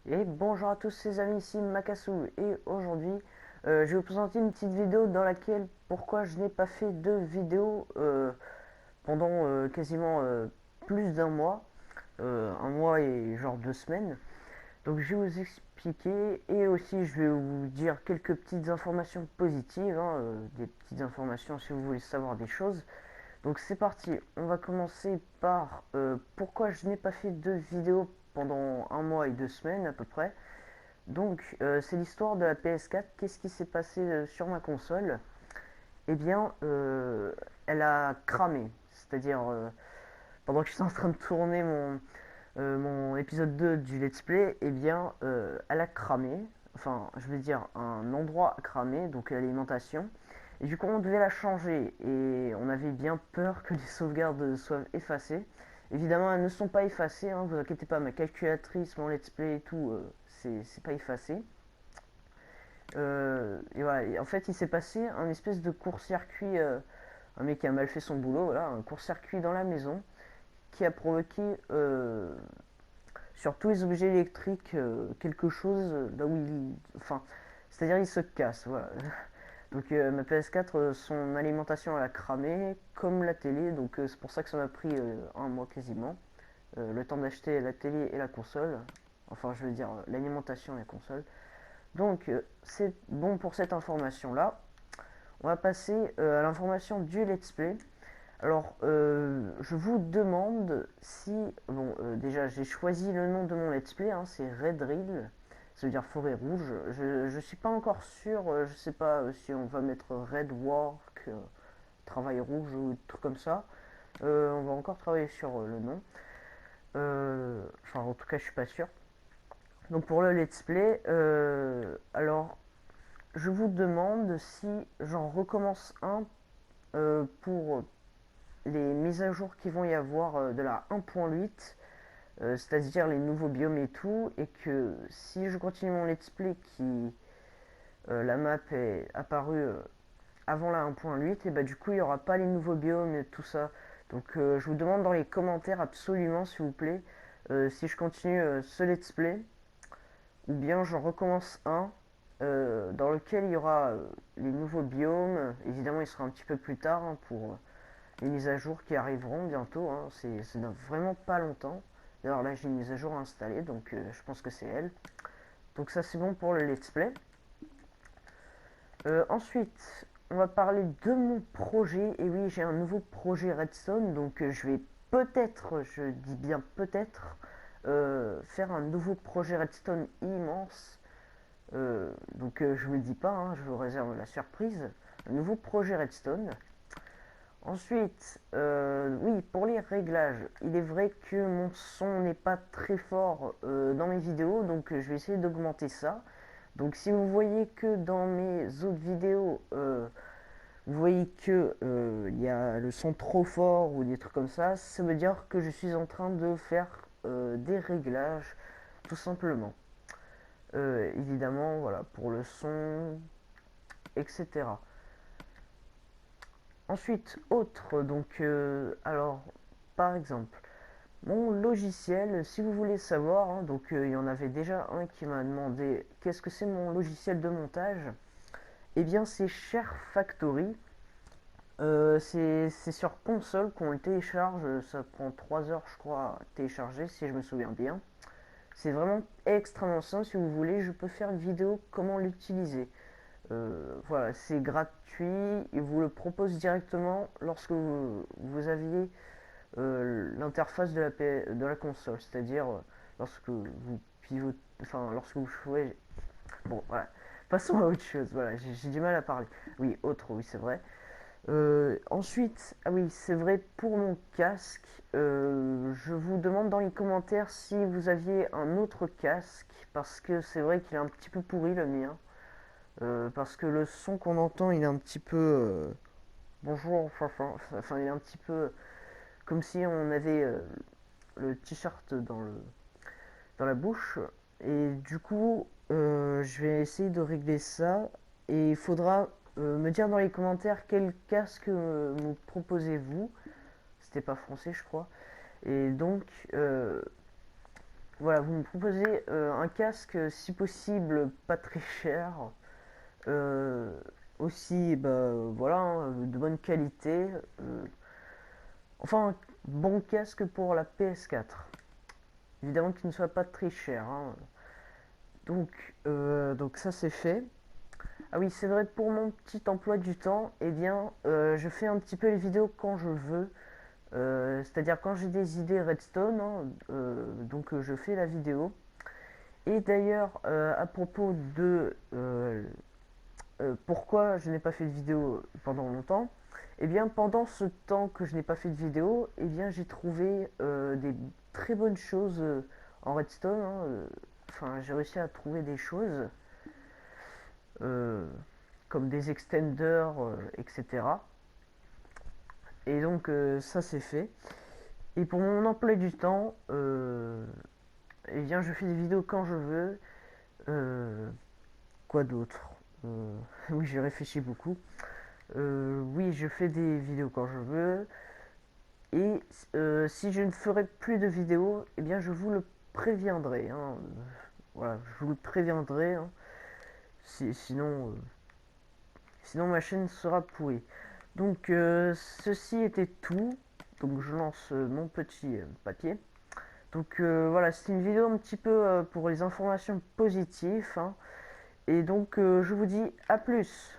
Et bonjour à tous les amis, ici Makasu et aujourd'hui je vais vous présenter une petite vidéo dans laquelle pourquoi je n'ai pas fait de vidéo pendant quasiment plus d'un mois, un mois et genre 2 semaines. Donc je vais vous expliquer et aussi je vais vous dire quelques petites informations positives, hein, des petites informations si vous voulez savoir des choses. Donc c'est parti, on va commencer par pourquoi je n'ai pas fait de vidéo pendant un mois et 2 semaines à peu près. Donc, c'est l'histoire de la PS4. Qu'est-ce qui s'est passé sur ma console? Eh bien, elle a cramé. C'est-à-dire, pendant que j'étais en train de tourner mon épisode 2 du Let's Play, eh bien, elle a cramé. Enfin, je veux dire, un endroit a cramé, donc l'alimentation. Et du coup, on devait la changer. Et on avait bien peur que les sauvegardes soient effacées. Évidemment, elles ne sont pas effacées, hein, vous inquiétez pas, ma calculatrice, mon Let's Play et tout, c'est pas effacé. Et voilà, et en fait, il s'est passé un espèce de court-circuit, un mec qui a mal fait son boulot, voilà, un court-circuit dans la maison qui a provoqué sur tous les objets électriques quelque chose là où enfin, c'est-à-dire il se casse, voilà. Donc ma PS4, son alimentation elle a cramé, comme la télé, donc c'est pour ça que ça m'a pris un mois quasiment, le temps d'acheter la télé et la console, enfin je veux dire l'alimentation et la console. Donc c'est bon pour cette information là. On va passer à l'information du let's play. Alors, je vous demande si... Bon, déjà, j'ai choisi le nom de mon let's play, hein, c'est Red Rill, ça veut dire forêt rouge. Je suis pas encore sûr, je sais pas si on va mettre Red Work, travail rouge ou des trucs comme ça. On va encore travailler sur le nom. Enfin, en tout cas, je suis pas sûr. Donc, pour le let's play, alors, je vous demande si j'en recommence un pour les mises à jour qui vont y avoir de la 1.8, c'est-à-dire les nouveaux biomes et tout, et que si je continue mon let's play la map est apparue avant la 1.8, et bah du coup il n'y aura pas les nouveaux biomes et tout ça. Donc je vous demande dans les commentaires absolument s'il vous plaît si je continue ce let's play ou bien j'en recommence un dans lequel il y aura les nouveaux biomes. Évidemment il sera un petit peu plus tard hein, pour les mises à jour qui arriveront bientôt, hein. C'est dans vraiment pas longtemps. D'ailleurs là j'ai une mise à jour installée, donc je pense que c'est elle. Donc ça c'est bon pour le let's play. Ensuite, on va parler de mon projet. Et oui, j'ai un nouveau projet Redstone, donc je vais peut-être, je dis bien peut-être, faire un nouveau projet Redstone immense. Donc je vous le dis pas, hein, je vous réserve la surprise. Un nouveau projet Redstone. Ensuite, oui, pour les réglages, il est vrai que mon son n'est pas très fort dans mes vidéos, donc je vais essayer d'augmenter ça. Donc si vous voyez que dans mes autres vidéos, vous voyez que il y a le son trop fort ou des trucs comme ça veut dire que je suis en train de faire des réglages, tout simplement. Évidemment, voilà, pour le son, etc. Ensuite, autre, donc, alors, par exemple, mon logiciel, si vous voulez savoir, hein, donc il y en avait déjà un qui m'a demandé qu'est-ce que c'est mon logiciel de montage. Eh bien, c'est Share Factory. C'est sur console qu'on le télécharge. Ça prend 3 heures, je crois, à télécharger, si je me souviens bien. C'est vraiment extrêmement simple. Si vous voulez, je peux faire une vidéo comment l'utiliser. Voilà, c'est gratuit. Il vous le propose directement lorsque vous aviez l'interface de la console, c'est-à-dire lorsque vous pivotez, enfin lorsque vous jouez. Bon, voilà. Passons à autre chose. Voilà, j'ai du mal à parler. Oui, autre, oui, c'est vrai. Ensuite, ah oui, c'est vrai pour mon casque. Je vous demande dans les commentaires si vous aviez un autre casque, parce que c'est vrai qu'il est un petit peu pourri le mien. Parce que le son qu'on entend, il est un petit peu. Bonjour, enfin, il est un petit peu comme si on avait le t-shirt dans la bouche. Et du coup, je vais essayer de régler ça. Et il faudra me dire dans les commentaires quel casque me proposez-vous. C'était pas français, je crois. Et donc, voilà, vous me proposez un casque, si possible, pas très cher. Euh, Aussi, bah, voilà, hein, de bonne qualité. Enfin, un bon casque pour la PS4. Évidemment qu'il ne soit pas très cher, hein. Donc ça c'est fait. Ah oui, c'est vrai, pour mon petit emploi du temps, eh bien, je fais un petit peu les vidéos quand je veux. C'est-à-dire quand j'ai des idées Redstone, hein, je fais la vidéo. Et d'ailleurs, à propos de pourquoi je n'ai pas fait de vidéo pendant longtemps, eh bien pendant ce temps que je n'ai pas fait de vidéo, eh bien j'ai trouvé des très bonnes choses en Redstone, hein, enfin, j'ai réussi à trouver des choses euh, comme des extenders, etc. Et donc ça c'est fait. Et pour mon emploi du temps, eh bien je fais des vidéos quand je veux. Euh, Quoi d'autre? Oui, j'ai réfléchi beaucoup. Oui, je fais des vidéos quand je veux. Et si je ne ferai plus de vidéos, eh bien je vous le préviendrai, hein. Voilà, je vous le préviendrai, hein. Sinon, sinon ma chaîne sera pourrie. Donc ceci était tout. Donc je lance mon petit papier. Donc voilà, c'est une vidéo un petit peu pour les informations positives, hein. Et donc je vous dis à plus.